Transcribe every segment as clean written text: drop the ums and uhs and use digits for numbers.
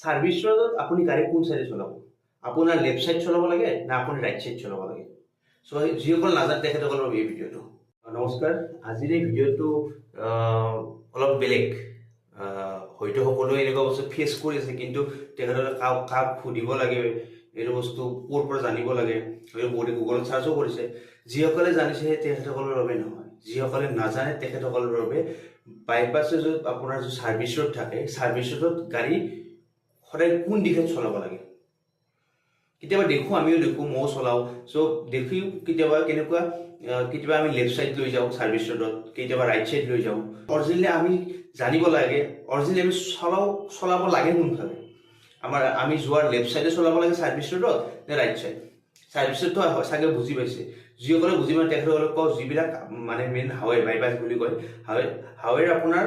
service ৰোডত আপুনি গাড়ী কোন সাইডে চলাব আপোনাৰ লেফট সাইড চলাব লাগে না আপুনি ৰাইট সাইড চলাব লাগে সো যিসকল নাজানে তেখেতসকলৰ এই ভিডিঅ'টো নমস্কাৰ আজিৰ এই ভিডিঅ'টো অলপ বেলেগ হয়তো সকলোৱে এনেকুৱা বস্তু ফেচ কৰি আছে কিন্তু তেখেতসকলে কাক সুধিব লাগে এইটো বস্তু ক'ৰ পৰা জানিব লাগে হয়তো বহুতে গুগলত চাৰ্চো কৰিছে যিসকলে জানিছে তেখেতসকলৰ বাবে নহয় যিসকলে নাজানে তেখেতসকলৰ বাবে বাইপাছে য'ত আপোনাৰ যে সাৰ্ভিস ৰোড থাকে সাৰ্ভিস ৰোডত গাড়ী সদায় কোন দিশে চলাব লাগে কেতিয়াবা দেখো আমিও দেখো মও চলাও সো দেখি কেতিয়াবা কেনেকুৱা কেতিয়াবা আমি লেফট সাইড লৈ যাওঁ সাৰ্ভিস ৰোডত কেতিয়াবা ৰাইট সাইড লৈ যাওঁ অৰিজিনালি আমি জানিব লাগে অৰিজিনালি আমি চলাব লাগে কোনফালে আমাৰ আমি যোৱাৰ লেফট সাইডে চলাব লাগে সাৰ্ভিস ৰোডত নে ৰাইট সাইড সাৰ্ভিস ৰোডটো চাগে বুজি পাইছে যিসকলে বুজি পায় তেখেতসকলক কওঁ যিবিলাক মানে মেইন হাইৱে বাইপাছ বুলি কয় হাইৱেৰ আপোনাৰ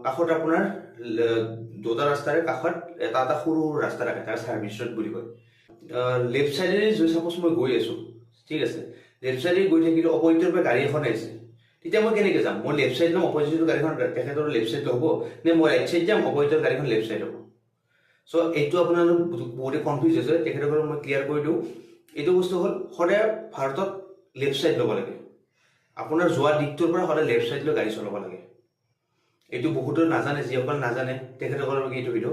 কাষত আপোনাৰ দুটা ৰাস্তাৰে কাষত এটা সৰু ৰাস্তা থাকে তাৰ সাৰ্ভিস ৰোড বুলি কয় লেফট সাইডেৰে যদি সাপোজ মই গৈ আছো ঠিক আছে লেফট সাইডে গৈ থাকিলে অপজিটৰ পৰা গাড়ী এখন আহিছে তেতিয়া মই কেনেকৈ যাম মই লেফট সাইড যাম অপজিটৰ গাড়ীখন তেখেতৰ লেফট সাইড হ'ব নে মই ৰাইট সাইড যাম অপজিটৰ গাড়ীখন লেফট সাইড হ'ব সো এইটো আপোনালোক বহুতে কনফিউজ হৈছে তেখেতসকলক মই ক্লিয়াৰ কৰি দিওঁ এইটো বস্তু হ'ল সদায় ভাৰতত লেফট সাইড ল'ব লাগে আপোনাৰ যোৱা দিশটোৰ পৰা সদায় লেফট সাইড লৈ গাড়ী চলাব লাগে এইটো বহুতো নাজানে যিসকল নাজানে তেখেতসকলৰ এইটো ভিডিঅ'